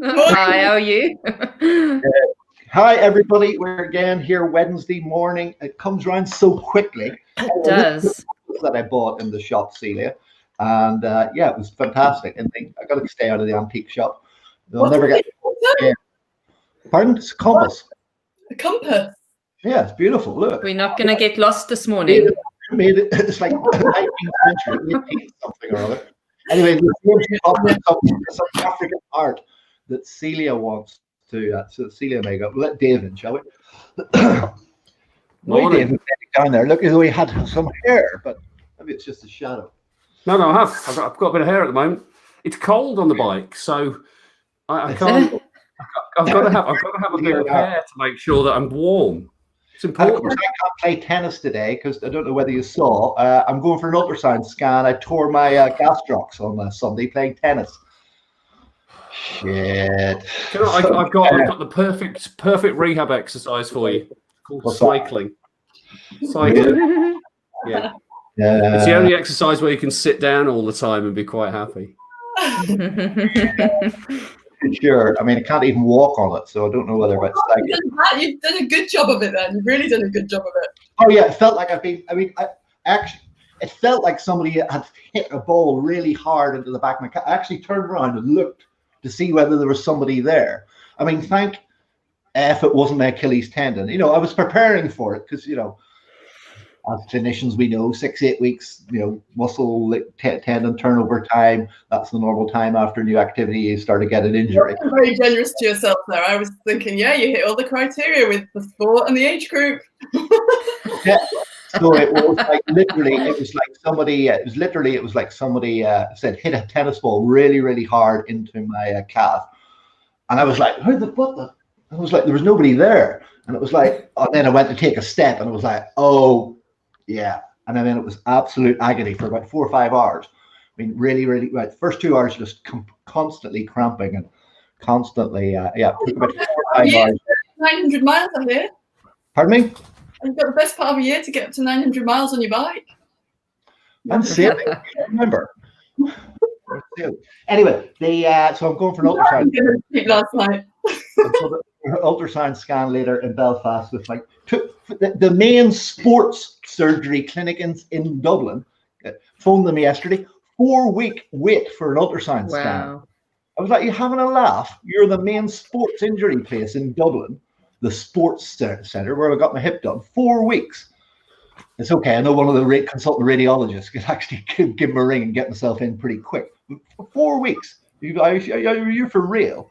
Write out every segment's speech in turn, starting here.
Hi, how are you? Hi, everybody. We're again here Wednesday morning. It comes around so quickly. It does. That I bought in the shop, Celia. And yeah, it was fantastic. And I got to stay out of the antique shop. I'll never get. Yeah. Pardon? It's a compass. A compass? Yeah, it's beautiful. Look. We're not going to get lost this morning. It's like 19th century, 18th something or other. Anyway, there's some African art that Celia wants to, so Celia may go. We'll let Dave in, shall we? Morning. Dave, down there. Look as though he had some hair, but maybe it's just a shadow. No, I've got a bit of hair at the moment. It's cold on the bike, so I can't. I've got to have a bit of hair to make sure that I'm warm. It's important. Of course, I can't play tennis today because I don't know whether you saw. I'm going for an ultrasound scan. I tore my gastrocs on Sunday playing tennis. Shit. I've got the perfect rehab exercise for you. It's called cycling. Cycling. Yeah. It's the only exercise where you can sit down all the time and be quite happy. Sure. I mean, I can't even walk on it, so I don't know whether about cycling. You've done a good job of it then. You've really done a good job of it. Oh yeah, it felt like it felt like somebody had hit a ball really hard into the back of my car. I actually turned around and looked to see whether there was somebody there. I mean, thank F it wasn't my Achilles tendon. You know, I was preparing for it because, you know, as clinicians, we know 6-8 weeks, you know, muscle tendon turnover time. That's the normal time after new activity you start to get an injury. You're very generous to yourself there. I was thinking, yeah, you hit all the criteria with the sport and the age group. Yeah. So it was like literally, it was like somebody said hit a tennis ball really, really hard into my calf, and I was like, what the? I was like, there was nobody there, and it was like, and then I went to take a step, and it was like, oh, yeah, and then it was absolute agony for about 4 or 5 hours. I mean, really, really, right. The first 2 hours just constantly cramping and constantly, yeah, about 4 or 5 hours. 900 miles up here. Pardon me? You've got the best part of a year to get up to 900 miles on your bike. I'm silly. I remember. Anyway, so I'm going for an ultrasound. Last night. Ultrasound scan later in Belfast with like the main sports surgery clinic in Dublin. Phoned them yesterday. 4-week wait for an ultrasound scan. I was like, "You're having a laugh? You're the main sports injury place in Dublin, the sports center where I got my hip done. 4 weeks. It's okay. I know one of the consultant radiologists could actually give him a ring and get myself in pretty quick. 4 weeks. You're for real?"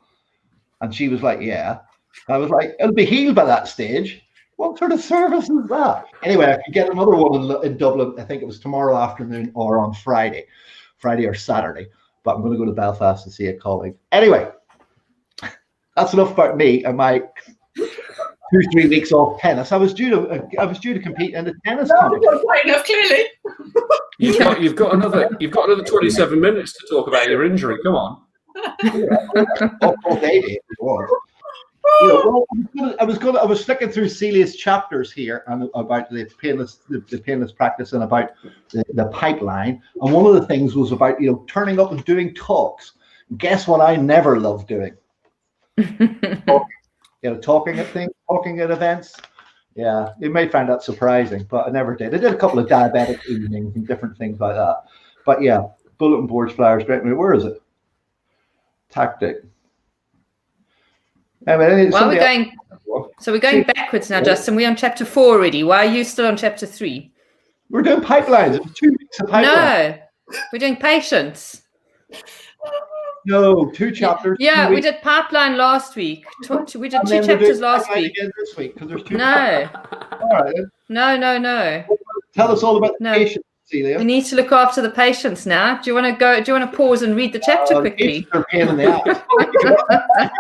And she was like, "Yeah." I was like, "It'll be healed by that stage. What sort of service is that?" Anyway, I could get another one in Dublin. I think it was tomorrow afternoon or on Friday or Saturday. But I'm going to go to Belfast to see a colleague. Anyway, that's enough about me and my 2-3 weeks off tennis. I was due to compete in a tennis competition. Quite enough, clearly. You've got another 27 minutes to talk about your injury. Come on. Baby, you know, well, I was flicking through Celia's chapters here and about the painless practice and about the pipeline. And one of the things was about, you know, turning up and doing talks. Guess what I never loved doing? Talking at things, talking at events. Yeah, you may find that surprising, but I never did. I did a couple of diabetic evenings and different things like that. But yeah, bulletin boards, flyers, great. Where is it? Tactic. We're going backwards now, Justin. We're on chapter 4 already. Why are you still on chapter 3? We're doing pipelines. It was 2 weeks of pipelines. No, we're doing patients. No, 2 chapters. Yeah, we did pipeline last week. We did 2 chapters last week. Again this week because there's 2. No. All right. No. Tell us all about the patients, Celia. We need to look after the patients now. Do you want to pause and read the chapter quickly? Are a pain in the ass. You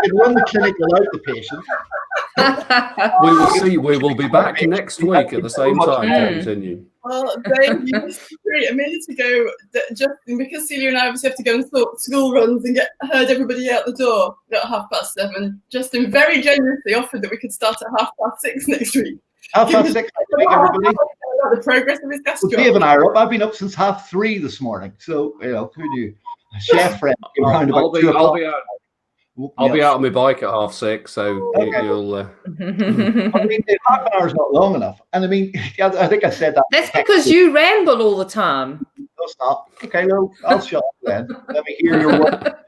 can run the clinic without the patient. We will see. We will be back next week at the same time to continue. Well, Dave, you missed a minute ago, just because Celia and I obviously have to go and sort school runs and herd everybody out the door at 7:30. Justin very generously offered that we could start at 6:30 next week. 6:30 next week, everybody. The progress of his gas job. Dave and I are up. I've been up since 3:30 this morning. So, you know, who knew? A chef friend came around about 2 o'clock. I'll be out on my bike at 6:30, so Okay. you'll. I mean, half an hour is not long enough, and I mean, I think I said that. That's because you ramble all the time. No, stop. Okay, well, I'll shut up then. Let me hear your work.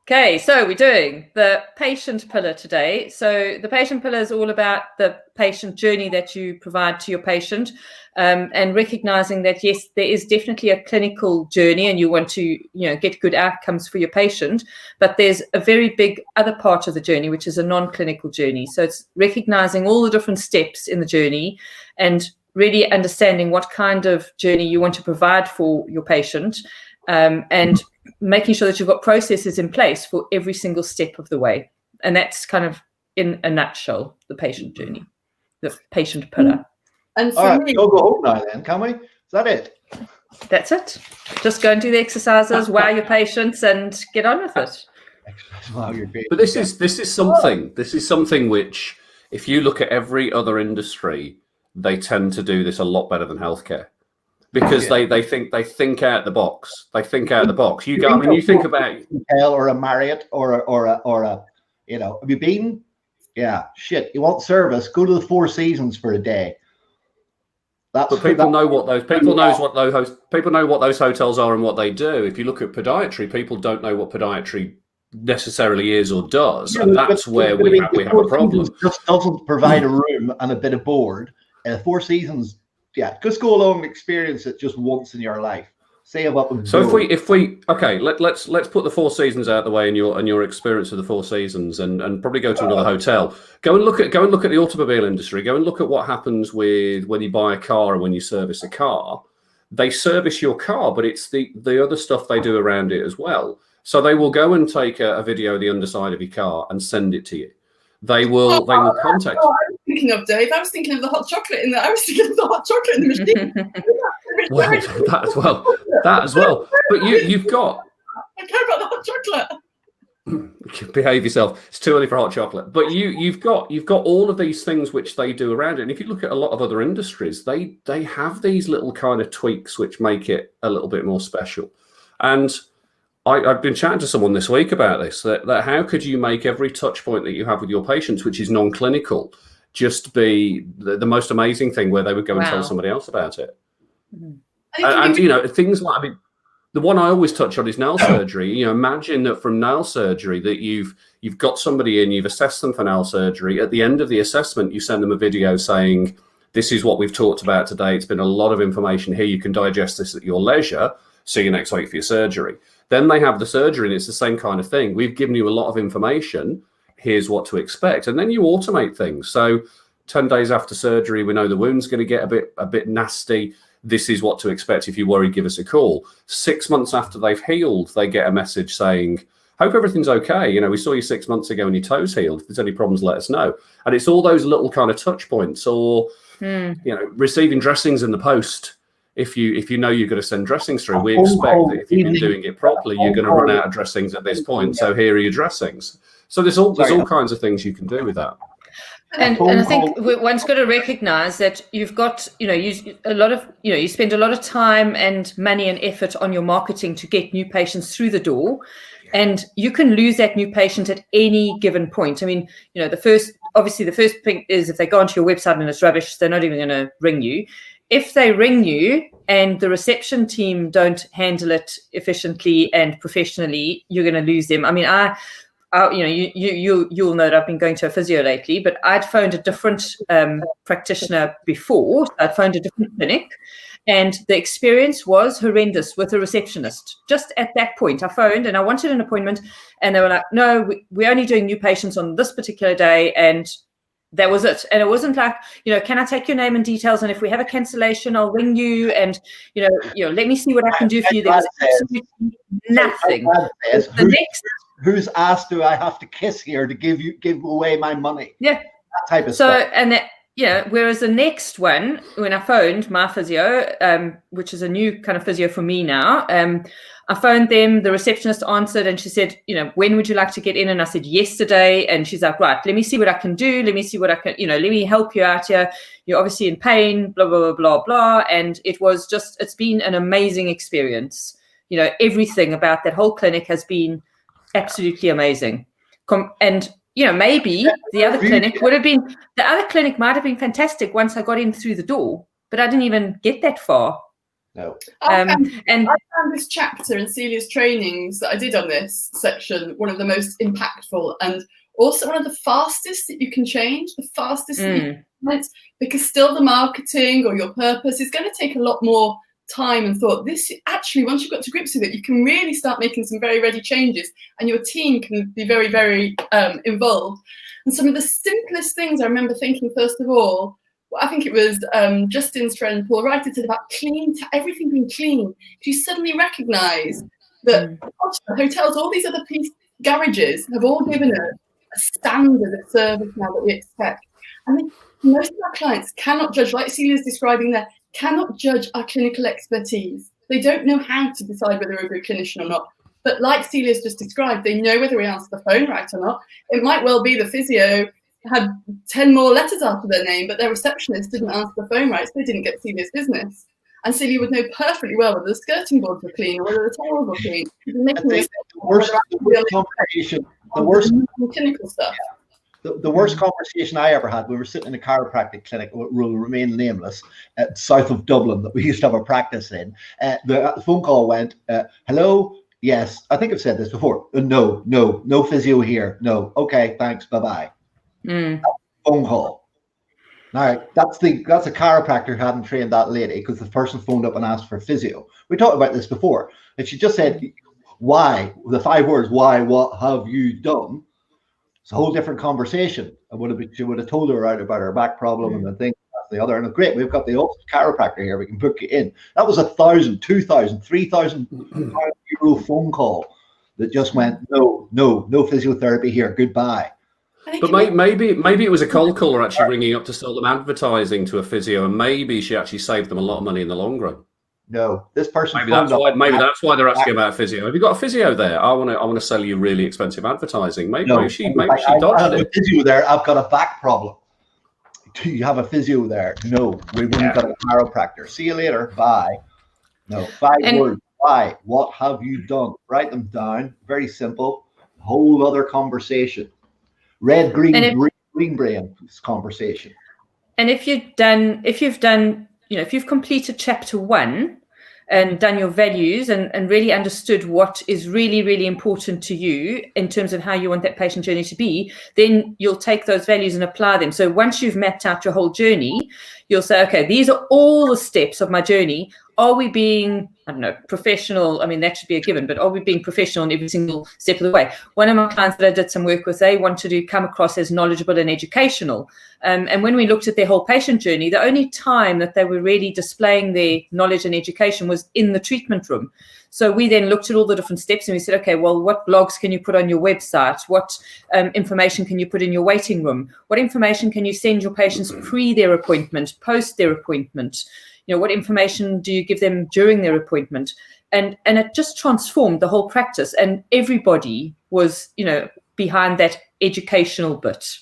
Okay, so we're doing the patient pillar today. So the patient pillar is all about the patient journey that you provide to your patient, and recognizing that, yes, there is definitely a clinical journey and you want to, get good outcomes for your patient, but there's a very big other part of the journey, which is a non-clinical journey. So it's recognizing all the different steps in the journey and really understanding what kind of journey you want to provide for your patient, and making sure that you've got processes in place for every single step of the way. And that's kind of, in a nutshell, the patient journey, the patient pillar. And for All right, me, we'll go home now then, can we? Is that it? That's it. Just go and do the exercises, wow your patients, and get on with it. Wow, you're great. But this is something which, if you look at every other industry, they tend to do this a lot better than healthcare. Because they think out the box. They think out the box. You think about or a Marriott or a have you been? Yeah, shit. You want service? Go to the Four Seasons for a day. But people know what those hotels are and what they do. If you look at podiatry, people don't know what podiatry necessarily is or does, and that's where we have a problem. Just doesn't provide a room and a bit of board. Four Seasons. Yeah, just go along and experience it just once in your life. Say about them. So if we let's put the Four Seasons out of the way and your experience of the Four Seasons, and probably go to another hotel. Go and look at the automobile industry. Go and look at what happens with when you buy a car and when you service a car. They service your car, but it's the other stuff they do around it as well. So they will go and take a video of the underside of your car and send it to you. They will contact you. I was thinking of, Dave. I was thinking of the hot chocolate in the machine. Well, that as well. But you've got. I care about the hot chocolate. Behave yourself. It's too early for hot chocolate. But you've got all of these things which they do around it. And if you look at a lot of other industries, they have these little kind of tweaks which make it a little bit more special. And I've been chatting to someone this week about this, that how could you make every touch point that you have with your patients, which is non-clinical, just be the most amazing thing where they would go and tell somebody else about it. And things like, the one I always touch on is nail surgery. Imagine that from nail surgery that you've got somebody in, you've assessed them for nail surgery. At the end of the assessment, you send them a video saying, this is what we've talked about today. It's been a lot of information here. You can digest this at your leisure. See you next week for your surgery. Then they have the surgery, and it's the same kind of thing. We've given you a lot of information. Here's what to expect. And then you automate things. So 10 days after surgery, we know the wound's going to get a bit nasty. This is what to expect. If you worry, give us a call. 6 months after they've healed, they get a message saying, hope everything's okay. We saw you 6 months ago and your toes healed. If there's any problems, let us know. And it's all those little kind of touch points, or, receiving dressings in the post. If you know you're going to send dressings through, we expect that if you've been doing it properly, you're going to run out of dressings at this point. So here are your dressings. So there's all kinds of things you can do with that. And I think one's got to recognize that you've got, you spend a lot of time and money and effort on your marketing to get new patients through the door. And you can lose that new patient at any given point. I mean, the first thing is if they go onto your website and it's rubbish, they're not even going to ring you. If they ring you and the reception team don't handle it efficiently and professionally, you're going to lose them. I mean, you'll know that I've been going to a physio lately, but I'd phoned a different practitioner before. I'd phoned a different clinic, and the experience was horrendous with a receptionist. Just at that point, I phoned and I wanted an appointment, and they were like, no, we're only doing new patients on this particular day, and that was it. And it wasn't like, can I take your name and details? And if we have a cancellation, I'll ring you. And, let me see what I can do for you. There was absolutely nothing. Whose ass do I have to kiss here to give away my money? Yeah. That type of stuff. And that, whereas the next one, when I phoned my physio, which is a new kind of physio for me now, I phoned them, the receptionist answered, and she said, when would you like to get in? And I said, yesterday. And she's like, right, let me see what I can do. Let me see what I can, let me help you out here. You're obviously in pain, blah, blah, blah, blah, blah. And it's been an amazing experience everything about that whole clinic has been absolutely amazing. And maybe the other clinic might have been fantastic once I got in through the door, but I didn't even get that far. No. I found this chapter in Celia's trainings that I did on this section one of the most impactful, and also one of the fastest that you can change, the fastest that you can implement, because still the marketing or your purpose is going to take a lot more time and thought. This actually, once you've got to grips with it, you can really start making some very ready changes, and your team can be very, very involved. And some of the simplest things I remember thinking, first of all, I think it was Justin's friend Paul Wright said about everything being clean. You suddenly recognise that hotels, all these other garages have all given us a standard of service now that we expect. I mean, most of our clients cannot judge, like Celia's describing there, cannot judge our clinical expertise. They don't know how to decide whether we're a good clinician or not. But like Celia's just described, they know whether we answer the phone right or not. It might well be the physio had 10 more letters after their name, but their receptionist didn't answer the phone right, so they didn't get Celia's business. And Celia would know perfectly well whether the skirting boards were clean or whether the towels were clean. The worst conversation I ever had, we were sitting in a chiropractic clinic, will remain nameless, south of Dublin, that we used to have a practice in. The phone call went, hello, yes, I think I've said this before. No physio here. No, okay, thanks, bye-bye. Phone call. All right, that's a chiropractor who hadn't trained that lady because the person phoned up and asked for physio. We talked about this before, and she just said, why? The 5 words, why, what have you done? It's a whole different conversation. She would have told her about her back problem and the thing, the other. And great, we've got the old chiropractor here. We can book you in. That was 1,000, 2,000, 3,000 euro phone call that just went, no physiotherapy here. Goodbye. But maybe it was a cold caller actually ringing up to sell them advertising to a physio, and maybe she actually saved them a lot of money in the long run. No, this person. Maybe that's why they're asking about a physio. Have you got a physio there? I want to sell you really expensive advertising. Maybe she dodged it. A physio there. I've got a back problem. Do you have a physio there? No, we've only got a chiropractor. See you later. Bye. No, 5 words. Why? What have you done? Write them down. Very simple. Whole other conversation. Red, green brain conversation. And if you've completed chapter 1 and done your values and really understood what is really, really important to you in terms of how you want that patient journey to be, then you'll take those values and apply them. So once you've mapped out your whole journey, you'll say, okay, these are all the steps of my journey. Are we being, professional? I mean, that should be a given, but are we being professional in every single step of the way? One of my clients that I did some work with, they wanted to come across as knowledgeable and educational. And when we looked at their whole patient journey, the only time that they were really displaying their knowledge and education was in the treatment room. So we then looked at all the different steps and we said, okay, well, what blogs can you put on your website? What information can you put in your waiting room? What information can you send your patients pre their appointment, post their appointment? What information do you give them during their appointment? And it just transformed the whole practice. And everybody was, behind that educational bit.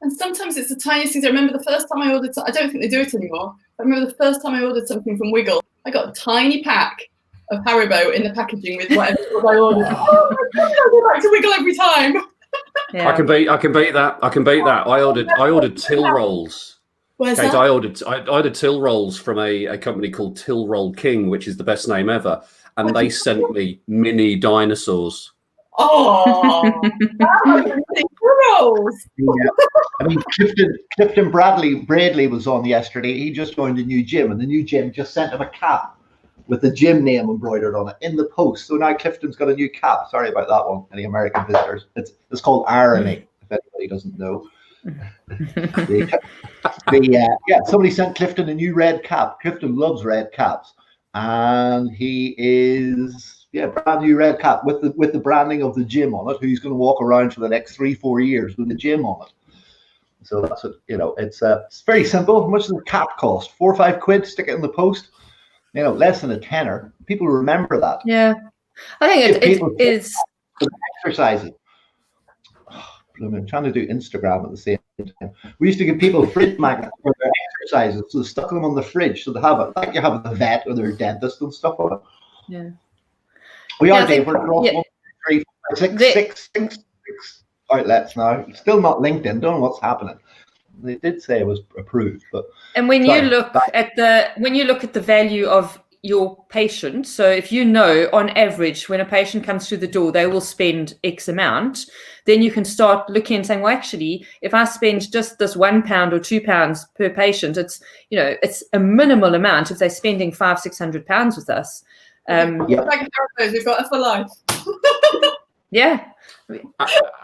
And sometimes it's the tiniest things. I remember the first time I ordered, I don't think they do it anymore. I remember the first time I ordered something from Wiggle, I got a tiny pack of Haribo in the packaging with whatever I ordered. I go back to Wiggle every time. Yeah. I can beat that. I ordered till rolls. Where's Kate, that? I ordered till rolls from a company called Till Roll King, which is the best name ever, and they sent me mini dinosaurs. Oh, rolls. Yeah. I mean, Clifton Bradley was on yesterday. He just joined a new gym, and the new gym just sent him a cap with the gym name embroidered on it in the post. So now Clifton's got a new cap. Sorry about that one, any American visitors. It's called Irony, if anybody doesn't know. Somebody sent Clifton a new red cap. Clifton loves red caps, and he is brand new red cap with the branding of the gym on it. Who's going to walk around for the next 3-4 years with the gym on it? So that's what it's very simple. How much does the cap cost? 4 or 5 quid. Stick it in the post. Less than a tenner. People remember that. Yeah, I think it is exercising. I'm trying to do Instagram at the same time. We used to give people fridge magnets for their exercises, so they stuck them on the fridge, so they have it like you have at the vet or their dentist and stuff on it. Yeah. We are, Dave. We're across 1, 2, 3, 4, 5, 6 outlets now. Still not LinkedIn. Don't know what's happening. They did say it was approved, but when you look at the value of your patient, so if you know on average when a patient comes through the door they will spend X amount, then you can start looking and saying, well, actually, if I spend just this £1 or £2 per patient, it's a minimal amount if they're spending £500-600 with us. Like we've got it for life. Yeah.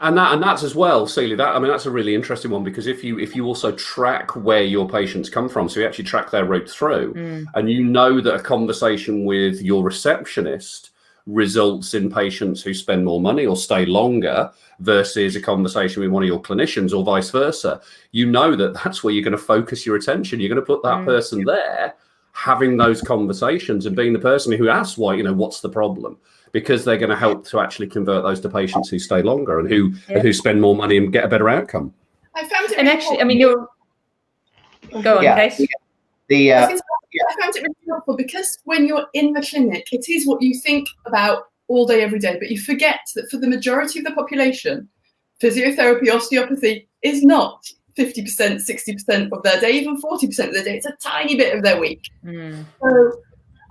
And that's as well, Celia. That's a really interesting one, because if you also track where your patients come from, so you actually track their route through, and you know that a conversation with your receptionist results in patients who spend more money or stay longer versus a conversation with one of your clinicians, or vice versa, you know that that's where you're going to focus your attention. You're going to put that person there, having those conversations and being the person who asks why, what's the problem? Because they're going to help to actually convert those to patients who stay longer and who spend more money and get a better outcome. I found it. And actually, you're go on, Kate. I found it really helpful because when you're in the clinic, it is what you think about all day, every day, but you forget that for the majority of the population, physiotherapy, osteopathy is not 50%, 60% of their day, even 40% of their day. It's a tiny bit of their week. So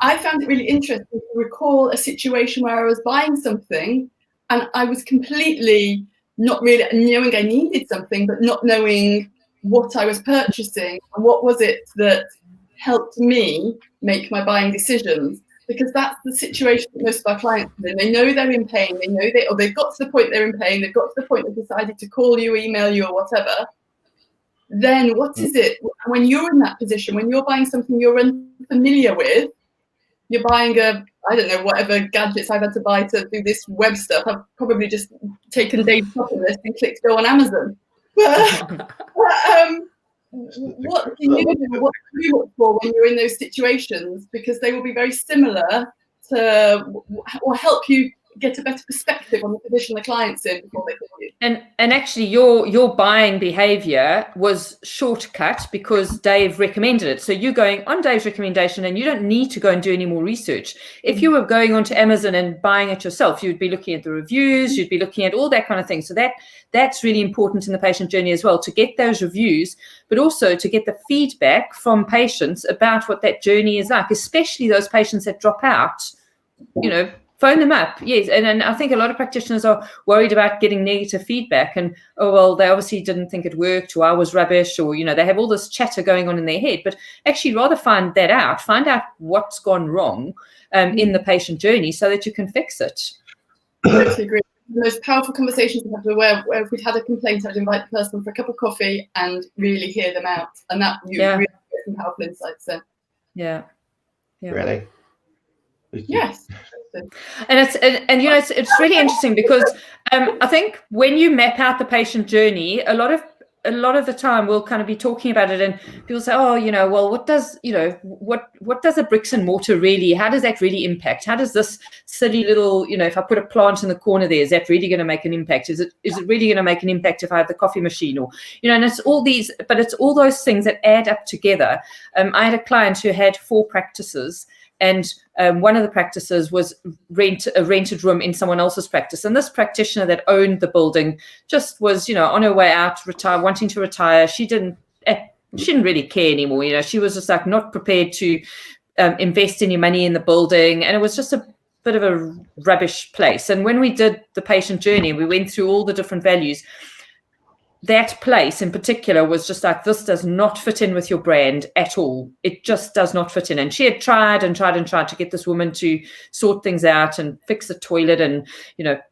I found it really interesting to recall a situation where I was buying something and I was completely not really knowing I needed something, but not knowing what I was purchasing and what was it that helped me make my buying decisions. Because that's the situation that most of our clients are in. They know they're in pain. They know they've got to the point they're in pain. They've got to the point they've decided to call you, email you, or whatever. Then what is it when you're in that position, when you're buying something you're unfamiliar with? You're buying whatever gadgets I've had to buy to do this web stuff. I've probably just taken Dave's shopping list and clicked go on Amazon. What do you do? What do you look for when you're in those situations? Because they will be very similar to, or help you get a better perspective on the position the client's in before they call you. And actually your buying behavior was shortcut because Dave recommended it. So you're going on Dave's recommendation and you don't need to go and do any more research. If you were going onto Amazon and buying it yourself, you'd be looking at the reviews, you'd be looking at all that kind of thing. So that's really important in the patient journey as well, to get those reviews, but also to get the feedback from patients about what that journey is like, especially those patients that drop out, phone them up. Yes. And I think a lot of practitioners are worried about getting negative feedback and, oh, well, they obviously didn't think it worked, or I was rubbish, or, they have all this chatter going on in their head. But actually rather find out what's gone wrong in the patient journey so that you can fix it. I totally agree. The most powerful conversations we have where if we'd had a complaint, I'd invite the person for a cup of coffee and really hear them out. And that really get some powerful insights there. Yeah. Really? Yes. And it's really interesting because I think when you map out the patient journey, a lot of the time we'll kind of be talking about it and people say, oh, well, what does a bricks and mortar really, how does that really impact? How does this silly little, if I put a plant in the corner there, is that really going to make an impact? Is it really going to make an impact if I have the coffee machine? Or, and it's all these, but it's all those things that add up together. I had a client who had 4 practices. And one of the practices was a rented room in someone else's practice. And this practitioner that owned the building just was, on her way out, wanting to retire. She didn't really care anymore. She was just like not prepared to invest any money in the building. And it was just a bit of a rubbish place. And when we did the patient journey, we went through all the different values. That place in particular was just like, this does not fit in with your brand at all. It just does not fit in. And she had tried to get this woman to sort things out and fix the toilet and,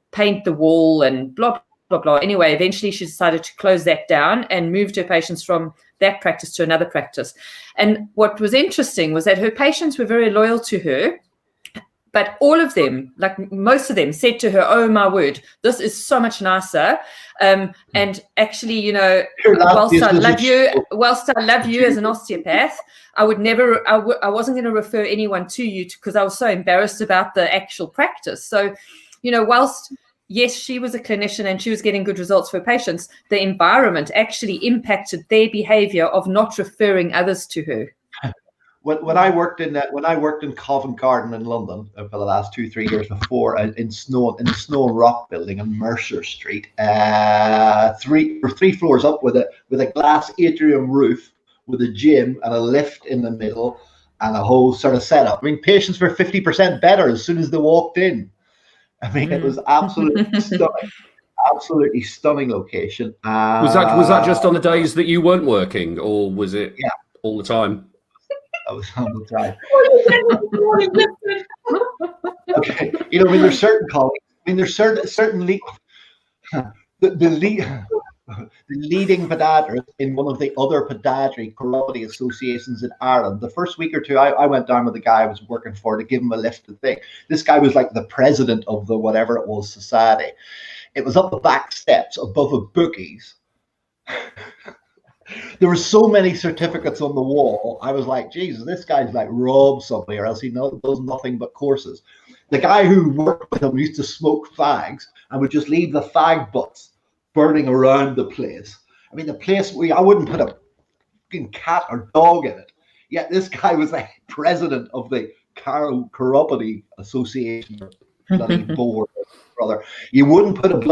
paint the wall and blah, blah, blah. Anyway, eventually she decided to close that down and moved her patients from that practice to another practice. And what was interesting was that her patients were very loyal to her. But all of them, like most of them, said to her, oh, my word, this is so much nicer. And actually, whilst I love you as an osteopath, I wasn't going to refer anyone to you because I was so embarrassed about the actual practice. So, whilst, yes, she was a clinician and she was getting good results for her patients, the environment actually impacted their behavior of not referring others to her. when I worked in Covent Garden in London for the last 2-3 years before, in the Snow and Rock building on Mercer Street, three floors up with a glass atrium roof with a gym and a lift in the middle and a whole sort of setup. I mean, patients were 50% better as soon as they walked in. I mean, it was absolutely stunning. Absolutely stunning location. Was that just on the days that you weren't working, or was it all the time? I was on the time. Okay, you know, I mean, there's certain colleagues. I mean, there's certain the leading podiatrist in one of the other podiatry chiropody associations in Ireland. The first week or two, I went down with the guy I was working for to give him a lift to thing. This guy was like the president of the whatever it was society. It was up the back steps above a bookies. There were so many certificates on the wall. I was like, Jesus, this guy's like robbed somebody, or else he does nothing but courses. The guy who worked with him used to smoke fags and would just leave the fag butts burning around the place. I mean, the place I wouldn't put a fucking cat or dog in it. Yet this guy was like president of the Chiropody Association bloody board, brother. You wouldn't put it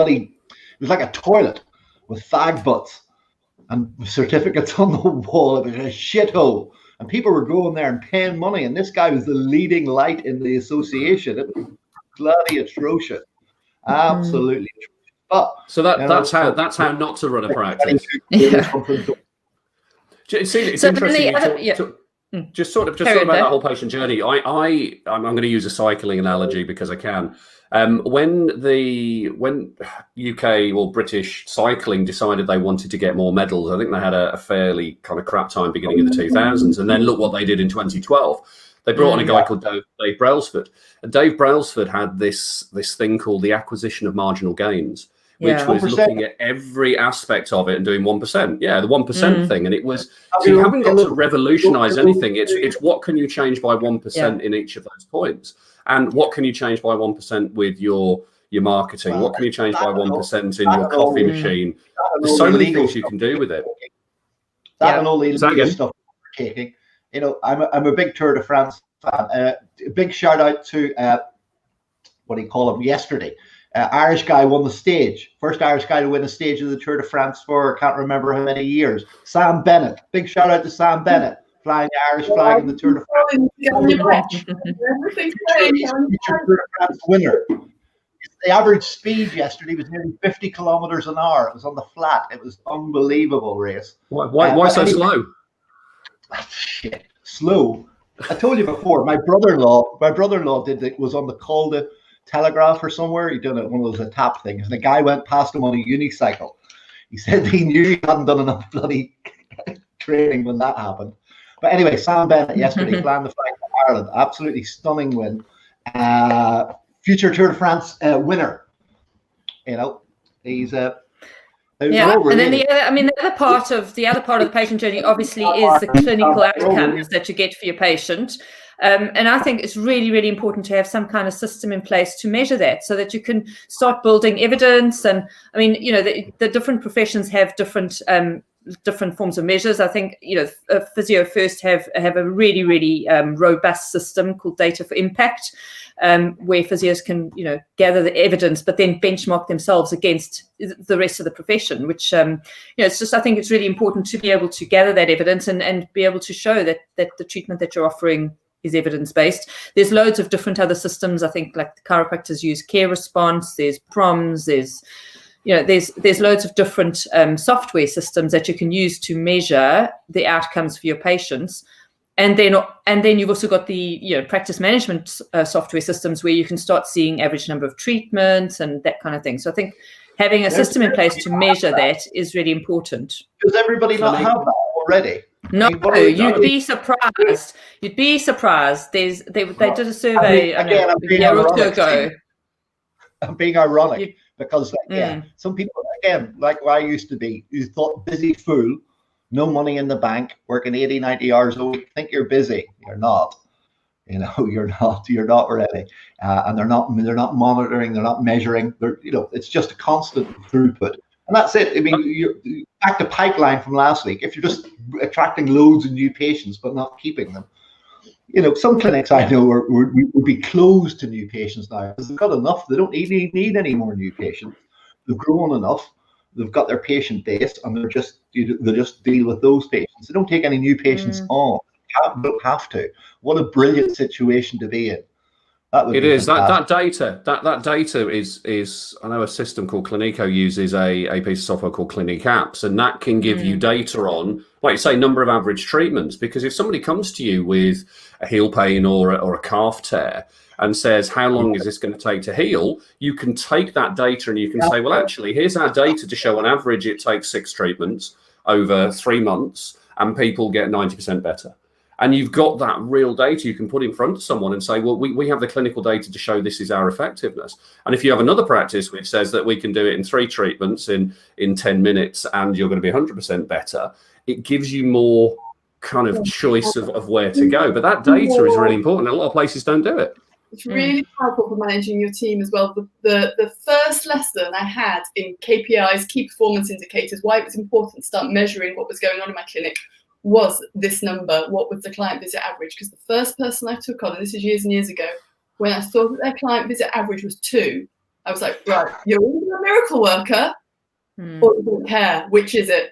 was like a toilet with fag butts and certificates on the wall. It was a shithole. And people were going there and paying money. And this guy was the leading light in the association. It was bloody atrocious. Absolutely atrocious. But, so that's how not to run a practice. It's interesting. Just sort of about that whole patient journey. I'm going to use a cycling analogy because I can. When UK or British cycling decided they wanted to get more medals, I think they had a fairly kind of crap time beginning of the 2000s. And then look what they did in 2012. They brought on a guy called Dave Brailsford. And Dave Brailsford had this thing called the acquisition of marginal gains, which was 1%. Looking at every aspect of it and doing 1%. Yeah, the 1% thing. And it was, so you haven't got to revolutionize anything. It's what can you change by 1% in each of those points? And what can you change by 1% with your marketing? What can you change by 1% in your coffee machine? There's so many things you can do with it. That and all the illegal stuff we're taking. You know, I'm a big Tour de France fan. A big shout out to what do you call him? Yesterday, Irish guy won the stage. First Irish guy to win a stage of the Tour de France for can't remember how many years. Sam Bennett. Big shout out to Sam Bennett, flying the Irish flag in the Tour de France. Tour de France winner. The average speed yesterday was nearly 50 kilometers an hour. It was on the flat. It was unbelievable race. Why so slow? Shit, slow. I told you before. My brother-in-law was on the Col de Telegraph or somewhere. He done one of those tap things, and the guy went past him on a unicycle. He said he knew he hadn't done enough bloody training when that happened. But anyway, Sam Bennett yesterday flying the flag for Ireland, absolutely stunning win. Future Tour de France winner. You know, he's and then the other part of the patient journey obviously is the clinical outcomes that you get for your patient. And I think it's really, really important to have some kind of system in place to measure that so that you can start building evidence. And I mean, you know, the different professions have different forms of measures. I think, you know, Physio First have a really, really robust system called Data for Impact, where physios can, you know, gather the evidence, but then benchmark themselves against the rest of the profession, which, you know, it's just, I think it's really important to be able to gather that evidence and be able to show that the treatment that you're offering is evidence-based. There's loads of different other systems. I think like the chiropractors use Care Response, there's PROMS, there's loads of different software systems that you can use to measure the outcomes for your patients. And then you've also got the, you know, practice management software systems where you can start seeing average number of treatments and that kind of thing. So I think having a system in place to measure that is really important. Does everybody not have that already? No, you'd be surprised. You'd be surprised. They did a survey a year or two ago. I'm being ironic because some people, again, like I used to be, you thought busy fool, no money in the bank, working 80, 90 hours a week, think you're busy. You're not. You know, you're not really. And they're not monitoring, they're not measuring. You know, it's just a constant throughput. And that's it. I mean, you're back to pipeline from last week. If you're just attracting loads of new patients but not keeping them, You know, some clinics I know would be closed to new patients now because they've got enough. They don't need any more new patients. They've grown enough. They've got their patient base, and they just deal with those patients. They don't take any new patients on. They don't have to. What a brilliant situation to be in. It is that data is I know a system called Clinico uses a piece of software called Clinic Apps, and that can give you data on, like you say, number of average treatments. Because if somebody comes to you with a heel pain or a calf tear and says, how long is this going to take to heal, you can take that data and you can say, well, actually, here's our data to show on average it takes 6 treatments over 3 months and people get 90% better. And you've got that real data you can put in front of someone and say, well, we have the clinical data to show this is our effectiveness. And if you have another practice which says that we can do it in 3 treatments in 10 minutes and you're going to be 100% better, it gives you more kind of choice of where to go. But that data is really important. A lot of places don't do it. It's really powerful for managing your team as well. The first lesson I had in KPIs, key performance indicators, why it was important to start measuring what was going on in my clinic, was this number. What was the client visit average? Because the first person I took on, and this is years and years ago, when I saw that their client visit average was 2, I was like, right, you're either a miracle worker or you don't care. Which is it?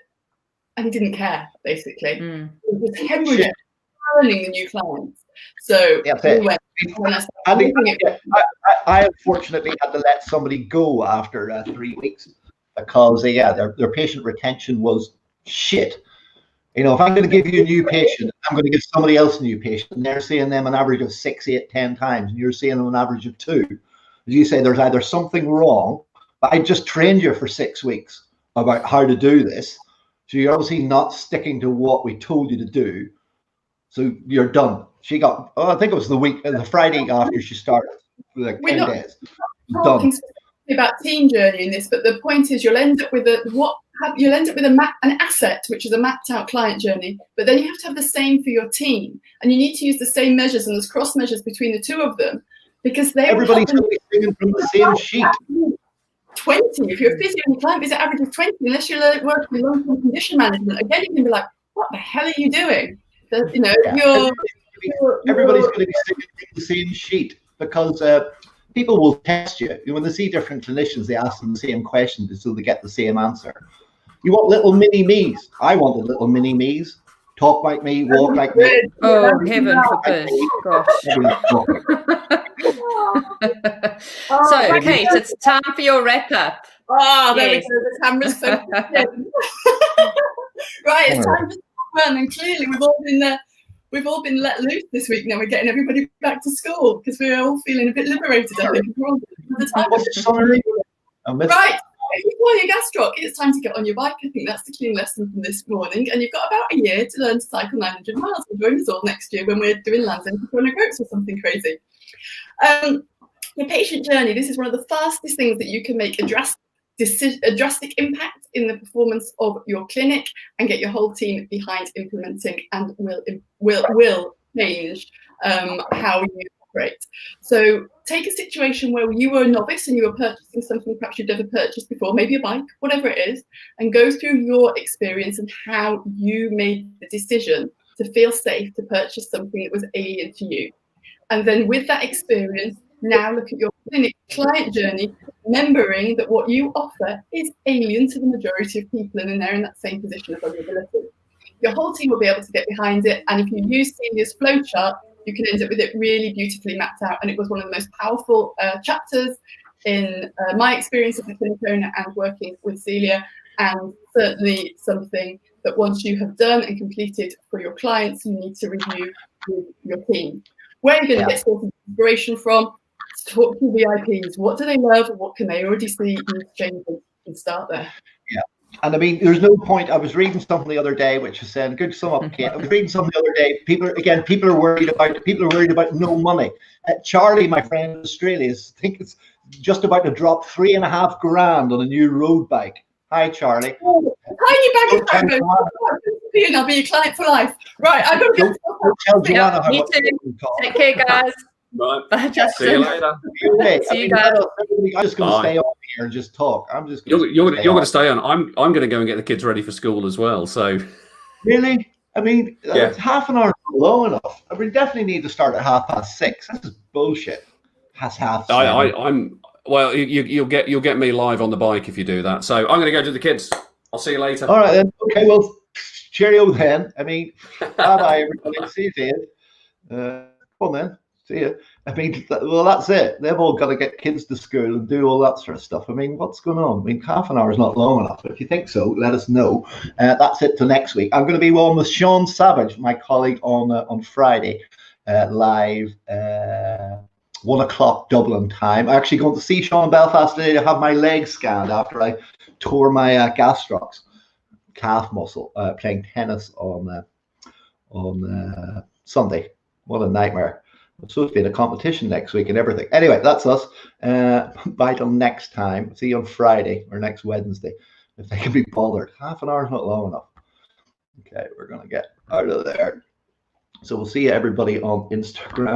And he didn't care, basically. It was hemorrhaging, learning the new clients. So I unfortunately had to let somebody go after 3 weeks because their patient retention was shit. You know, if I'm going to give you a new patient, I'm going to give somebody else a new patient, and they're seeing them an average of 6, 8, 10 times, and you're seeing them an average of 2. As you say, there's either something wrong, but I just trained you for 6 weeks about how to do this, so you're obviously not sticking to what we told you to do, so you're done. She got, I think it was the Friday after she started, like 10 days. Done. About team journey in this, but the point is you'll end up with an asset, which is a mapped out client journey, but then you have to have the same for your team, and you need to use the same measures, and there's cross measures between the two of them, because everybody's going to be singing from the same sheet. 20, if you're a physio and your client visit average of 20, unless you're working with long-term condition management, again you can be like, what the hell are you doing? You know, everybody's going to be singing from the same sheet, because people will test you. When they see different clinicians, they ask them the same questions until they get the same answer. You want little mini me's. I wanted little mini me's. Talk like me, walk like me. Oh, heaven forbid. Gosh. So, Kate, it's time for your wrap up. Oh, there we go. The camera's so right, it's time to run, and clearly we've all been let loose this week. Now we're getting everybody back to school because we're all feeling a bit liberated. I think right. If you've got your gastroc, it's time to get on your bike. I think that's the clean lesson from this morning. And you've got about a year to learn to cycle 900 miles. We'll join us all next year when we're doing London and Dublin or something crazy. Your patient journey. This is one of the fastest things that you can make a drastic impact in the performance of your clinic and get your whole team behind implementing, and will change how you operate. So take a situation where you were a novice and you were purchasing something perhaps you'd never purchased before, maybe a bike, whatever it is, and go through your experience and how you made the decision to feel safe to purchase something that was alien to you. And then with that experience, now look at your client journey, remembering that what you offer is alien to the majority of people, and then they're in that same position of vulnerability. Your whole team will be able to get behind it, and if you use Celia's flowchart, you can end up with it really beautifully mapped out. And it was one of the most powerful chapters in my experience as a clinic owner and working with Celia, and certainly something that once you have done and completed for your clients, you need to review with your team. Where are you going to get sources of inspiration from? Talk to VIPs. What do they love? What can they already see? You need to change and start there. Yeah. And I mean, there's no point. I was reading something the other day, which was saying, good sum up, Kate. I was reading something the other day. People are worried about no money. Charlie, my friend in Australia, think it's just about to drop $3.5 grand on a new road bike. Hi, Charlie. Tiny bag of backbone. I'll be your client for life. Right, I'm going to go. Don't tell Joanna how much it costs. Take care, guys. Right. Bye, Justin. See you later. See you guys. I'm just going to stay on here and just talk. I'm just. You're going to stay on. I'm going to go and get the kids ready for school as well. So. Really? I mean, half an hour is not long enough. We definitely need to start at 6:30. This is bullshit. Has half. I'm well. You'll get me live on the bike if you do that. So I'm going to go to the kids. I'll see you later. All right then. Okay. Well, cheerio then. I mean, bye bye everybody. See you, Dave. Come on then. See you. I mean, well, that's it. They've all got to get kids to school and do all that sort of stuff. I mean, what's going on? I mean, half an hour is not long enough. If you think so, let us know. That's it till next week. I'm going to be on with Sean Savage, my colleague, on Friday, live, 1 o'clock Dublin time. I'm actually going to see Sean in Belfast today to have my leg scanned after I tore my gastrocs, calf muscle, playing tennis on Sunday. What a nightmare. I'm supposed to be in a competition next week and everything. Anyway, that's us. Bye till next time. See you on Friday or next Wednesday, if they can be bothered. Half an hour is not long enough. Okay, we're going to get out of there. So we'll see you everybody on Instagram.